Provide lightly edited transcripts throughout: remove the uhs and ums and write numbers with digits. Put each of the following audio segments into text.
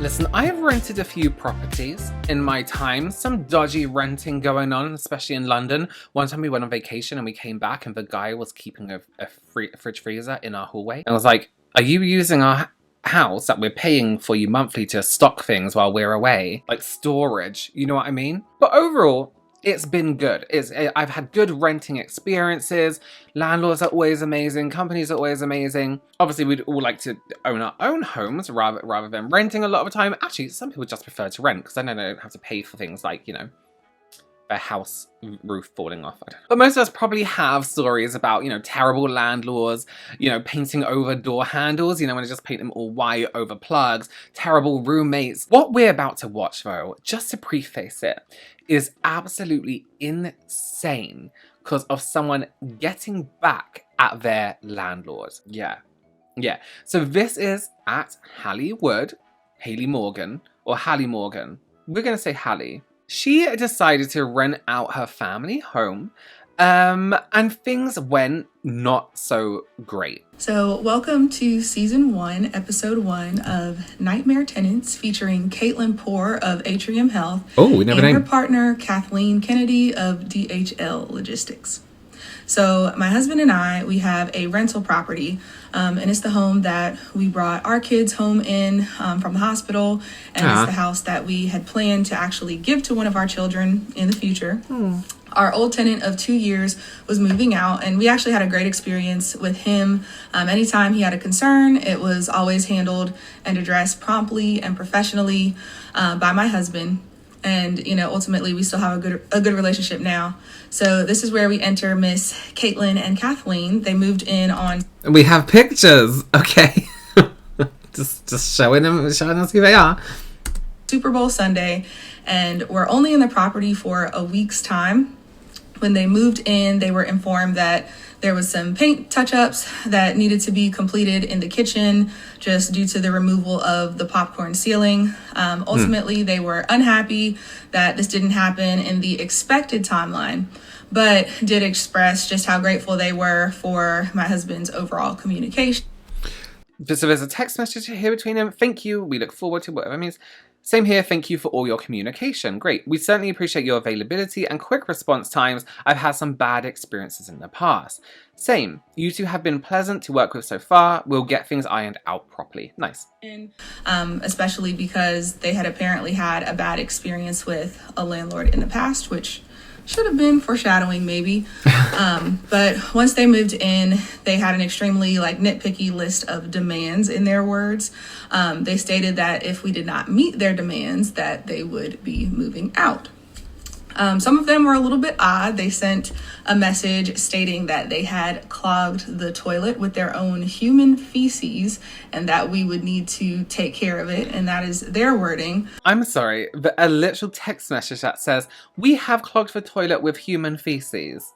Listen, I have rented a few properties in my time, some dodgy renting going on, especially in London. One time we went on vacation and we came back and the guy was keeping a fridge freezer in our hallway. And I was like, are you using our house that we're paying for you monthly to stock things while we're away? Like storage, you know what I mean? But overall, it's been good. I've had good renting experiences. Landlords are always amazing. Companies are always amazing. Obviously, we'd all like to own our own homes rather than renting a lot of the time. Actually, some people just prefer to rent because then they don't have to pay for things like, you know, their house roof falling off. But most of us probably have stories about, you know, terrible landlords, you know, painting over door handles, you know, when they just paint them all white over plugs, terrible roommates. What we're about to watch, though, just to preface it, is absolutely insane because of someone getting back at their landlord. Yeah. So this is at Hallie Morgan. We're going to say Hallie. She decided to rent out her family home, and things went not so great. So welcome to Season 1, Episode 1 of Nightmare Tenants, featuring Caitlin Poore of Atrium Health and her partner Kathleen Kennedy of DHL Logistics. So my husband and I, we have a rental property, and it's the home that we brought our kids home in from the hospital, and it's the house that we had planned to actually give to one of our children in the future. Our old tenant of 2 years was moving out, and we actually had a great experience with him. Anytime he had a concern, it was always handled and addressed promptly and professionally by my husband. And, you know, ultimately, we still have a good relationship now. So this is where we enter Miss Caitlin and Kathleen. They moved in on... We have pictures, okay? just showing us who they are. Super Bowl Sunday, and we're only in the property for a week's time. When they moved in, they were informed that there was some paint touch-ups that needed to be completed in the kitchen just due to the removal of the popcorn ceiling. Ultimately, they were unhappy that this didn't happen in the expected timeline, but did express just how grateful they were for my husband's overall communication. So there's a text message here between them. Thank you. We look forward to whatever it means. Same here, thank you for all your communication. Great. We certainly appreciate your availability and quick response times. I've had some bad experiences in the past. Same. You two have been pleasant to work with so far. We'll get things ironed out properly. Nice. Especially because they had apparently had a bad experience with a landlord in the past, which should have been foreshadowing maybe. But once they moved in, they had an extremely nitpicky list of demands in their words. They stated that if we did not meet their demands, that they would be moving out. Some of them were a little bit odd. They sent a message stating that they had clogged the toilet with their own human feces and that we would need to take care of it. And that is their wording. I'm sorry, but a literal text message that says, we have clogged the toilet with human feces.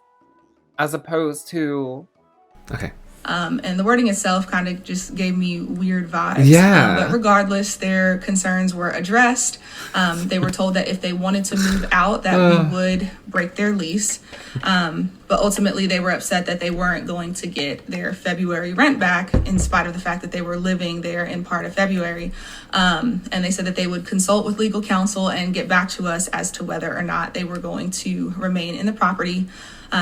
As opposed to... Okay. And the wording itself kind of just gave me weird vibes. Yeah. But regardless, their concerns were addressed. They were told that if they wanted to move out, that we would break their lease. But ultimately, they were upset that they weren't going to get their February rent back, in spite of the fact that they were living there in part of February. And they said that they would consult with legal counsel and get back to us as to whether or not they were going to remain in the property.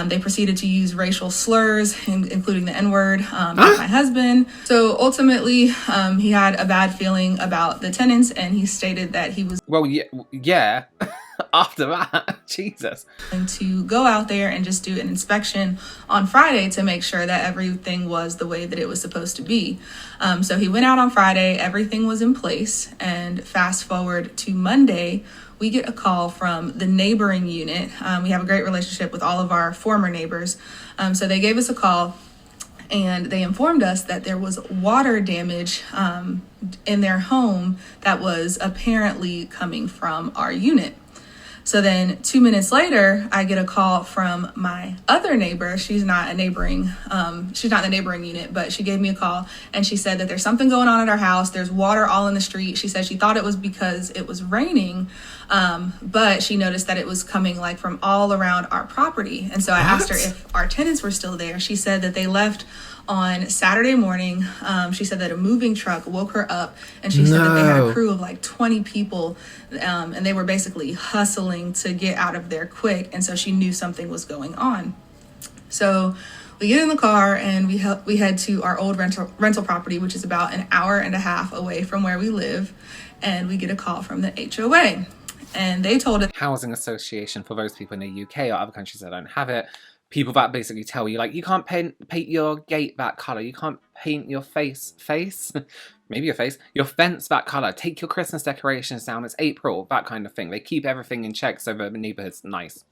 They proceeded to use racial slurs, including the N-word, at my husband. So ultimately, he had a bad feeling about the tenants, and he stated that he was... Well, yeah. After that, Jesus. ...going to go out there and just do an inspection on Friday to make sure that everything was the way that it was supposed to be. So he went out on Friday, everything was in place, and fast forward to Monday, we get a call from the neighboring unit. We have a great relationship with all of our former neighbors. So they gave us a call and they informed us that there was water damage in their home that was apparently coming from our unit. So then 2 minutes later, I get a call from my other neighbor. She's not in the neighboring unit, but she gave me a call and she said that there's something going on at our house. There's water all in the street. She said she thought it was because it was raining, but she noticed that it was coming from all around our property. And so I asked her if our tenants were still there. She said that they left On Saturday morning, she said that a moving truck woke her up, and she said that they had a crew of like 20 people, and they were basically hustling to get out of there quick, and so she knew something was going on. So we get in the car and we head to our old rental property, which is about an hour and a half away from where we live, and we get a call from the HOA. And they told us, housing association, for those people in the UK or other countries that don't have it, people that basically tell you, like, you can't paint your gate that colour, you can't paint your maybe your fence that colour, take your Christmas decorations down, it's April, that kind of thing. They keep everything in check so the neighbourhood's nice.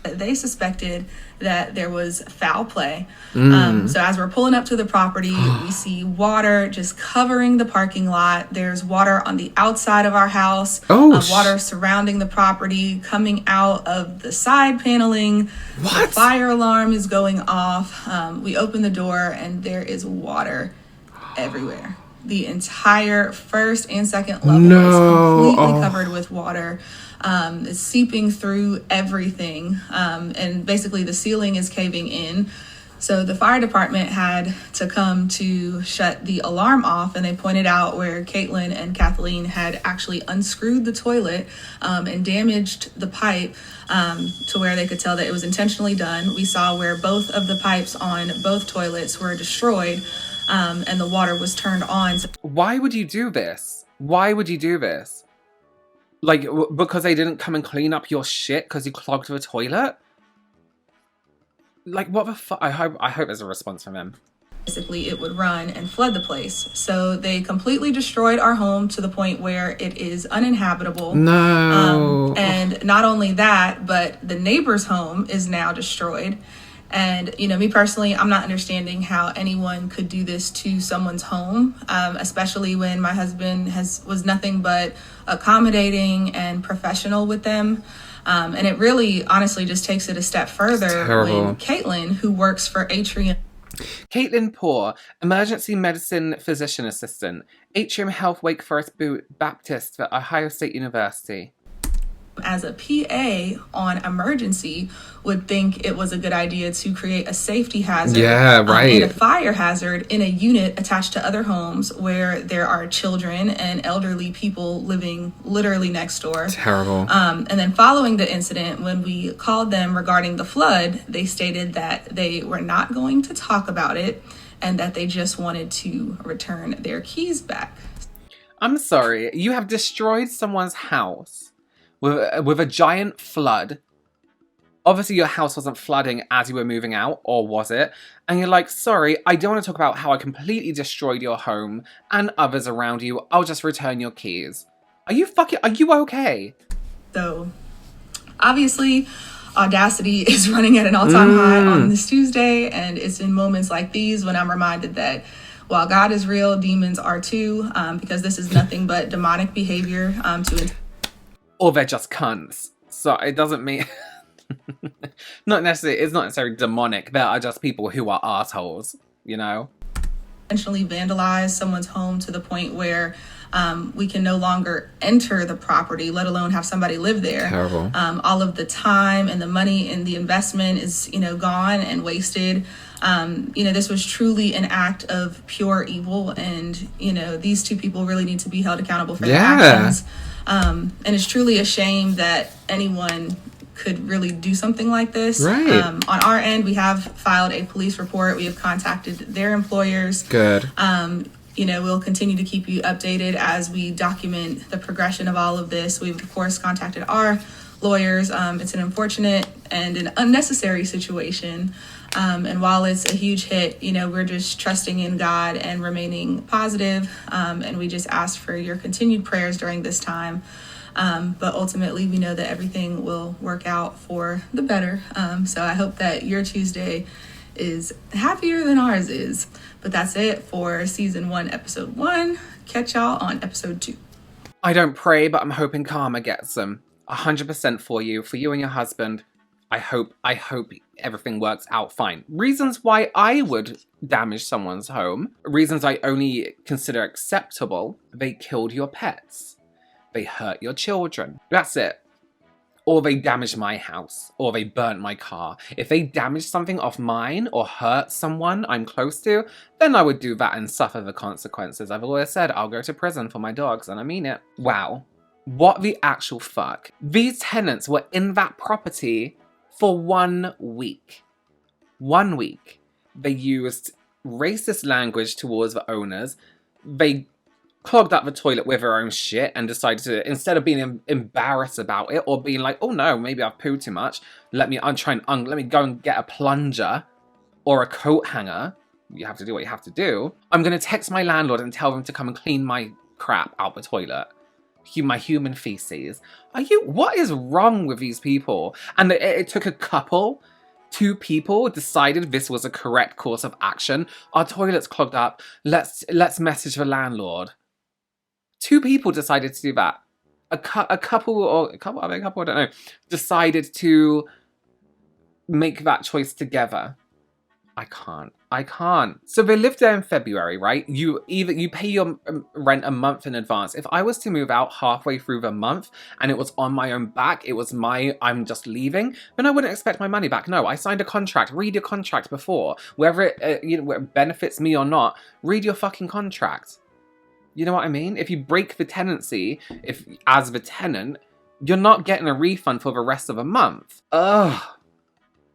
They suspected that there was foul play. So as we're pulling up to the property, we see water just covering the parking lot. There's water on the outside of our house, water surrounding the property, coming out of the side paneling. What? The fire alarm is going off. We open the door and there is water everywhere. The entire first and second level is completely covered with water. It's seeping through everything, and basically the ceiling is caving in. So the fire department had to come to shut the alarm off, and they pointed out where Caitlin and Kathleen had actually unscrewed the toilet and damaged the pipe to where they could tell that it was intentionally done. We saw where both of the pipes on both toilets were destroyed, and the water was turned on. Why would you do this? Why would you do this? Like, because they didn't come and clean up your shit because you clogged the toilet? Like, what the fuck? I hope there's a response from them. Basically, it would run and flood the place. So they completely destroyed our home to the point where it is uninhabitable. No. And not only that, but the neighbor's home is now destroyed. And, you know, me personally, I'm not understanding how anyone could do this to someone's home, especially when my husband was nothing but accommodating and professional with them. And it really, honestly, just takes it a step further when Caitlin, who works for Atrium. Caitlin Poor, emergency medicine physician assistant, Atrium Health Wake Forest Baptist at Ohio State University. As a PA on emergency, would think it was a good idea to create a safety hazard and a fire hazard in a unit attached to other homes where there are children and elderly people living literally next door. Terrible. And then following the incident, when we called them regarding the flood, they stated that they were not going to talk about it and that they just wanted to return their keys back. I'm sorry, you have destroyed someone's house with a giant flood. Obviously your house wasn't flooding as you were moving out, or was it? And you're like, sorry, I don't want to talk about how I completely destroyed your home and others around you. I'll just return your keys. Are you okay? So, obviously, audacity is running at an all-time high on this Tuesday, and it's in moments like these when I'm reminded that while God is real, demons are too, because this is nothing but demonic behavior or they're just cunts. So it doesn't mean... it's not necessarily demonic. There are just people who are assholes, you know? Intentionally vandalize someone's home to the point where we can no longer enter the property, let alone have somebody live there. Terrible. All of the time and the money and the investment is, gone and wasted. This was truly an act of pure evil, and, these two people really need to be held accountable for their actions. And it's truly a shame that anyone could really do something like this. Right. On our end, we have filed a police report. We have contacted their employers. Good. We'll continue to keep you updated as we document the progression of all of this. We've, of course, contacted our lawyers. It's an unfortunate and an unnecessary situation. And while it's a huge hit, we're just trusting in God and remaining positive. And we just ask for your continued prayers during this time. But ultimately, we know that everything will work out for the better. So I hope that your Tuesday is happier than ours is. But that's it for season 1, episode 1. Catch y'all on episode 2. I don't pray, but I'm hoping karma gets them. 100% for you and your husband. I hope everything works out fine. Reasons why I would damage someone's home. Reasons I only consider acceptable. They killed your pets. They hurt your children. That's it. or they damaged my house, or they burnt my car. If they damaged something off mine or hurt someone I'm close to, then I would do that and suffer the consequences. I've always said I'll go to prison for my dogs, and I mean it. Wow. What the actual fuck? These tenants were in that property for 1 week. 1 week. They used racist language towards the owners. They clogged up the toilet with their own shit and decided to, instead of being embarrassed about it or being like, oh no, maybe I've pooed too much, let me go and get a plunger or a coat hanger. You have to do what you have to do. I'm going to text my landlord and tell them to come and clean my crap out the toilet. My human feces. What is wrong with these people? And it took a couple. 2 people decided this was a correct course of action. Our toilet's clogged up. Let's message the landlord. 2 people decided to do that. A couple, I don't know, decided to make that choice together. I can't. So they lived there in February, right? You pay your rent a month in advance. If I was to move out halfway through the month and it was on my own back, I'm just leaving, then I wouldn't expect my money back. No, I signed a contract. Read your contract before. Whether it benefits me or not, read your fucking contract. You know what I mean? If you break the tenancy, as the tenant, you're not getting a refund for the rest of the month. Ugh.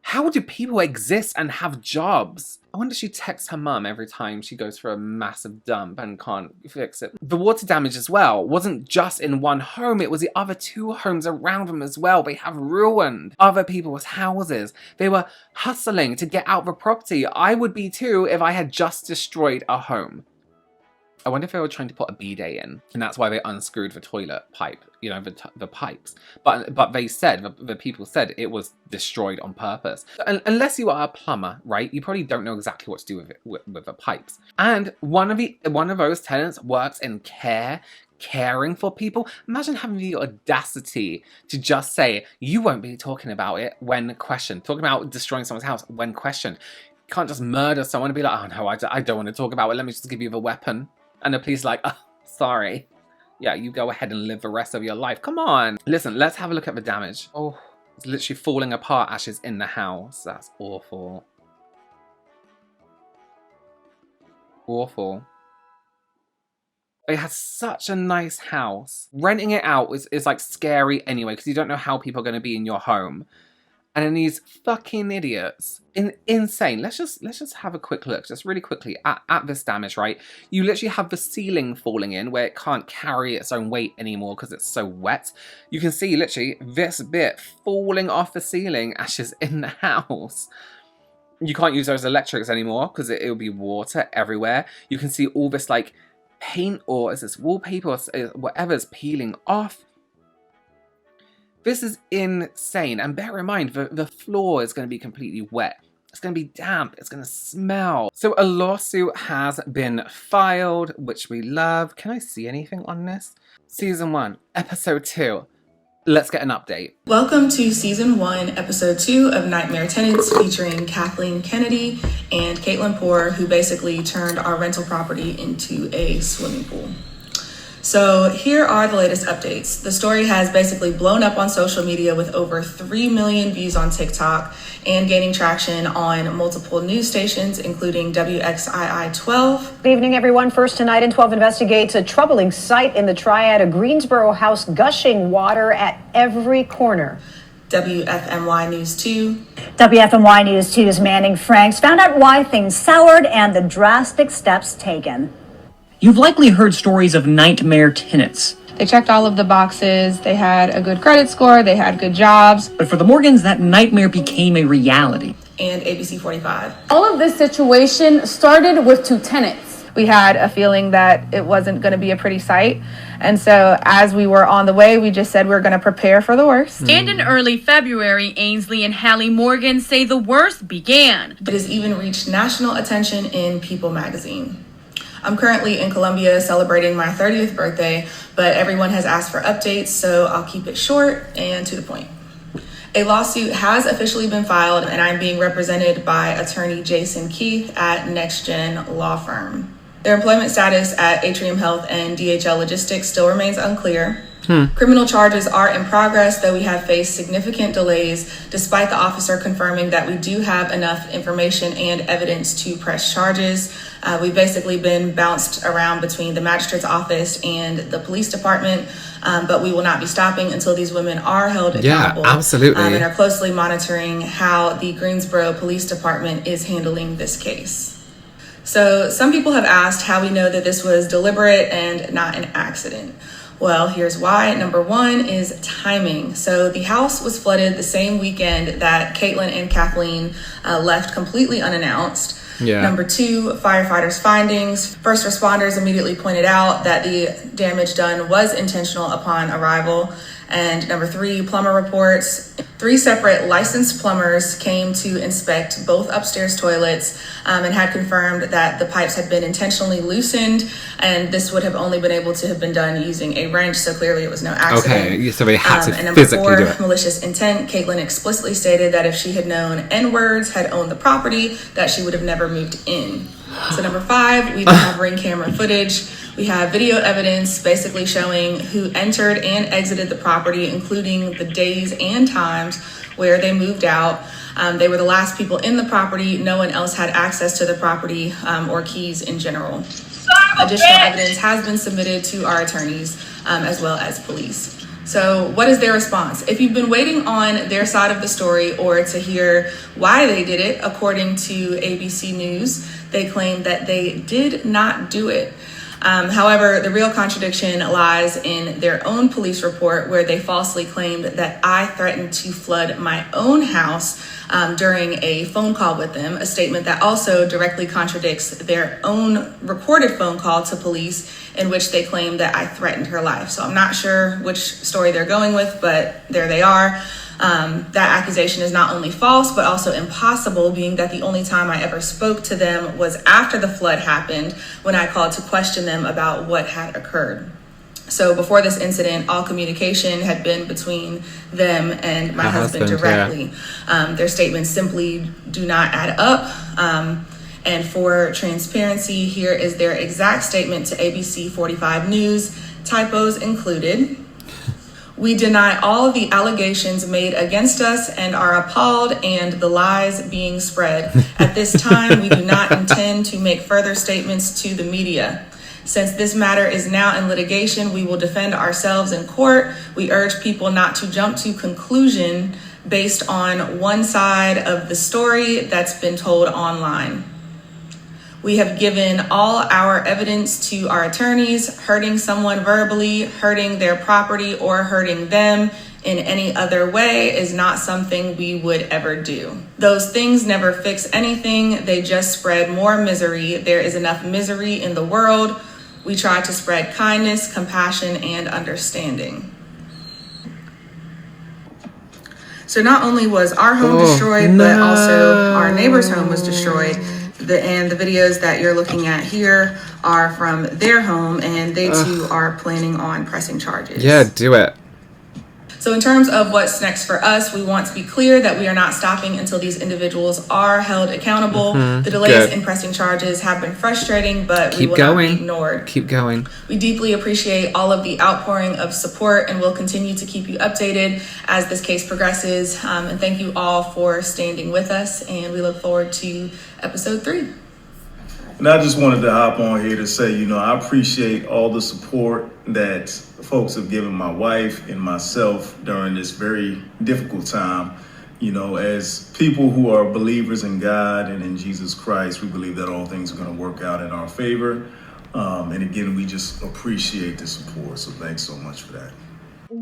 How do people exist and have jobs? I wonder if she texts her mum every time she goes for a massive dump and can't fix it. The water damage as well wasn't just in one home, it was the other 2 homes around them as well. They have ruined other people's houses. They were hustling to get out the property. I would be too if I had just destroyed a home. I wonder if they were trying to put a bidet in, and that's why they unscrewed the toilet pipe, the pipes. But they said, the people said it was destroyed on purpose. Unless you are a plumber, right? You probably don't know exactly what to do with the pipes. And one of those tenants works in caring for people. Imagine having the audacity to just say, you won't be talking about it when questioned. Talking about destroying someone's house when questioned. You can't just murder someone and be like, oh no, I don't want to talk about it. Let me just give you the weapon. And the police like, oh, sorry. Yeah, you go ahead and live the rest of your life. Come on. Listen, let's have a look at the damage. Oh, it's literally falling apart as she's in the house. That's awful. Awful. They had such a nice house. Renting it out is like scary anyway, because you don't know how people are going to be in your home. And then these fucking idiots, insane. Let's just have a quick look, just really quickly at this damage, right? You literally have the ceiling falling in where it can't carry its own weight anymore because it's so wet. You can see literally this bit falling off the ceiling as she's in the house. You can't use those electrics anymore because it'll be water everywhere. You can see all this like paint or is this wallpaper or whatever's peeling off. This is insane. And bear in mind, the floor is going to be completely wet. It's going to be damp. It's going to smell. So a lawsuit has been filed, which we love. Can I see anything on this? Season 1, Episode 2. Let's get an update. Welcome to Season 1, Episode 2 of Nightmare Tenants, featuring Kathleen Kennedy and Caitlin Poor, who basically turned our rental property into a swimming pool. So here are the latest updates. The story has basically blown up on social media with over 3 million views on TikTok and gaining traction on multiple news stations, including WXII 12. Good evening, everyone. First tonight in 12 investigates a troubling sight in the Triad, a Greensboro house gushing water at every corner. WFMY News 2. WFMY News 2's Manning Franks found out why things soured and the drastic steps taken. You've likely heard stories of nightmare tenants. They checked all of the boxes. They had a good credit score. They had good jobs. But for the Morgans, that nightmare became a reality. And ABC 45. All of this situation started with 2 tenants. We had a feeling that it wasn't going to be a pretty sight. And so as we were on the way, we just said we're going to prepare for the worst. And in early February, Ainsley and Hallie Morgan say the worst began. It has even reached national attention in People magazine. I'm currently in Colombia celebrating my 30th birthday, but everyone has asked for updates, so I'll keep it short and to the point. A lawsuit has officially been filed, and I'm being represented by attorney Jason Keith at NextGen Law Firm. Their employment status at Atrium Health and DHL Logistics still remains unclear. Criminal charges are in progress, though we have faced significant delays, despite the officer confirming that we do have enough information and evidence to press charges. We've basically been bounced around between the magistrate's office and the police department, but we will not be stopping until these women are held accountable. Yeah, absolutely. And are closely monitoring how the Greensboro Police Department is handling this case. So some people have asked how we know that this was deliberate and not an accident. Well, here's why. Number one is timing. So the house was flooded the same weekend that Caitlin and Kathleen left completely unannounced. Yeah. Number two, firefighters' findings. First responders immediately pointed out that the damage done was intentional upon arrival. And number three, plumber reports. 3 separate licensed plumbers came to inspect both upstairs toilets and had confirmed that the pipes had been intentionally loosened, and this would have only been able to have been done using a wrench, so clearly it was no accident. Okay, so they had to and number physically do it. Malicious intent. Caitlin explicitly stated that if she had known N-words, had owned the property, that she would have never moved in. So number 5, we do have ring camera footage. We have video evidence basically showing who entered and exited the property, including the days and times where they moved out. They were the last people in the property. No one else had access to the property or keys in general. Additional evidence has been submitted to our attorneys as well as police. So what is their response? If you've been waiting on their side of the story or to hear why they did it, according to ABC News, they claim that they did not do it. However, the real contradiction lies in their own police report, where they falsely claimed that I threatened to flood my own house during a phone call with them, a statement that also directly contradicts their own recorded phone call to police in which they claim that I threatened her life. So I'm not sure which story they're going with, but there they are. That accusation is not only false, but also impossible, being that the only time I ever spoke to them was after the flood happened, when I called to question them about what had occurred. So before this incident, all communication had been between them and my husband directly. Yeah. Their statements simply do not add up. And for transparency, here is their exact statement to ABC 45 News, typos included. We deny all of the allegations made against us and are appalled and the lies being spread. At this time, we do not intend to make further statements to the media. Since this matter is now in litigation, we will defend ourselves in court. We urge people not to jump to conclusion based on one side of the story that's been told online. We have given all our evidence to our attorneys. Hurting someone verbally, hurting their property, or hurting them in any other way is not something we would ever do. Those things never fix anything. They just spread more misery. There is enough misery in the world. We try to spread kindness, compassion, and understanding. So not only was our home destroyed, but also our neighbor's home was destroyed. And the videos that you're looking at here are from their home, and they too are planning on pressing charges. Yeah, do it. So in terms of what's next for us, we want to be clear that we are not stopping until these individuals are held accountable. The delays in pressing charges have been frustrating, but we will not be ignored. Keep going. We deeply appreciate all of the outpouring of support, and we'll continue to keep you updated as this case progresses. And thank you all for standing with us, and we look forward to episode 3. And I just wanted to hop on here to say, I appreciate all the support that folks have given my wife and myself during this very difficult time. As people who are believers in God and in Jesus Christ, we believe that all things are going to work out in our favor. And again, we just appreciate the support. So thanks so much for that.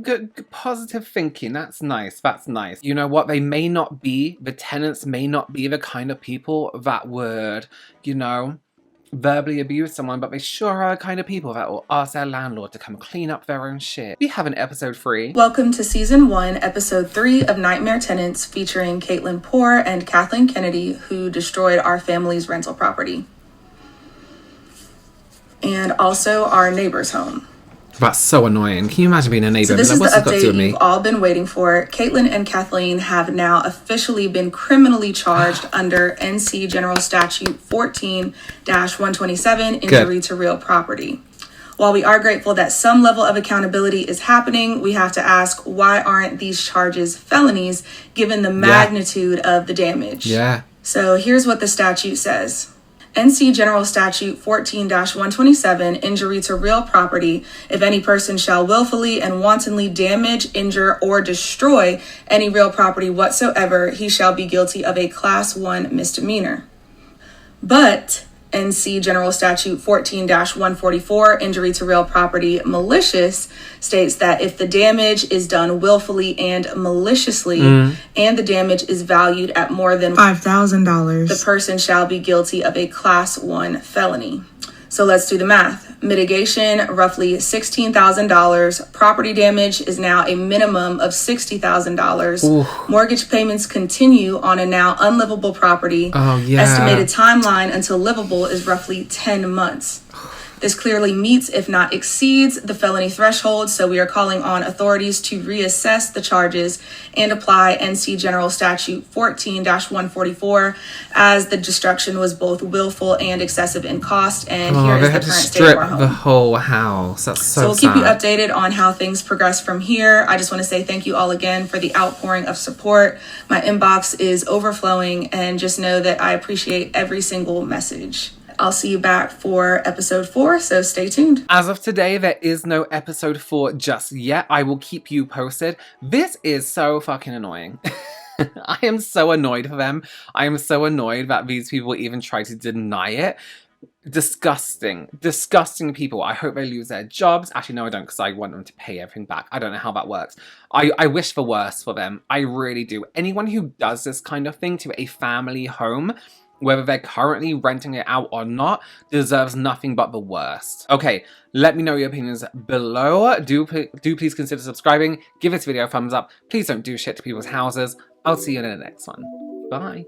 Good positive thinking. That's nice. You know what? They may not be, the tenants may not be the kind of people that would, verbally abuse someone, but they sure are the kind of people that will ask their landlord to come clean up their own shit. We have an episode 3. Welcome to season 1, episode 3 of Nightmare Tenants, featuring Caitlin Poore and Kathleen Kennedy, who destroyed our family's rental property. And also our neighbor's home. That's so annoying. Can you imagine being a neighbor? So this is the update you've me? all been waiting for. Caitlin and Kathleen have now officially been criminally charged under NC General Statute 14-127, injury to real property. While we are grateful that some level of accountability is happening, we have to ask, why aren't these charges felonies given the magnitude of the damage? Yeah. So here's what the statute says. NC General Statute 14-127, injury to real property. If any person shall willfully and wantonly damage, injure, or destroy any real property whatsoever, he shall be guilty of a Class 1 misdemeanor. But NC General Statute 14-144, injury to real property malicious, states that if the damage is done willfully and maliciously and the damage is valued at more than $5,000, the person shall be guilty of a Class 1 felony. So let's do the math. Mitigation, roughly $16,000. Property damage is now a minimum of $60,000. Mortgage payments continue on a now unlivable property. Estimated timeline until livable is roughly 10 months. This clearly meets, if not exceeds, the felony threshold, so we are calling on authorities to reassess the charges and apply NC General Statute 14-144 as the destruction was both willful and excessive in cost. And here is the current state of our home. The whole house. That's so we'll keep you updated on how things progress from here. I just want to say thank you all again for the outpouring of support. My inbox is overflowing, and just know that I appreciate every single message. I'll see you back for episode 4, so stay tuned. As of today, there is no episode 4 just yet. I will keep you posted. This is so fucking annoying. I am so annoyed for them. I am so annoyed that these people even try to deny it. Disgusting. Disgusting people. I hope they lose their jobs. Actually, no, I don't, because I want them to pay everything back. I don't know how that works. I wish the worst for them. I really do. Anyone who does this kind of thing to a family home, whether they're currently renting it out or not, deserves nothing but the worst. Okay, let me know your opinions below. Do please consider subscribing. Give this video a thumbs up. Please don't do shit to people's houses. I'll see you in the next one. Bye.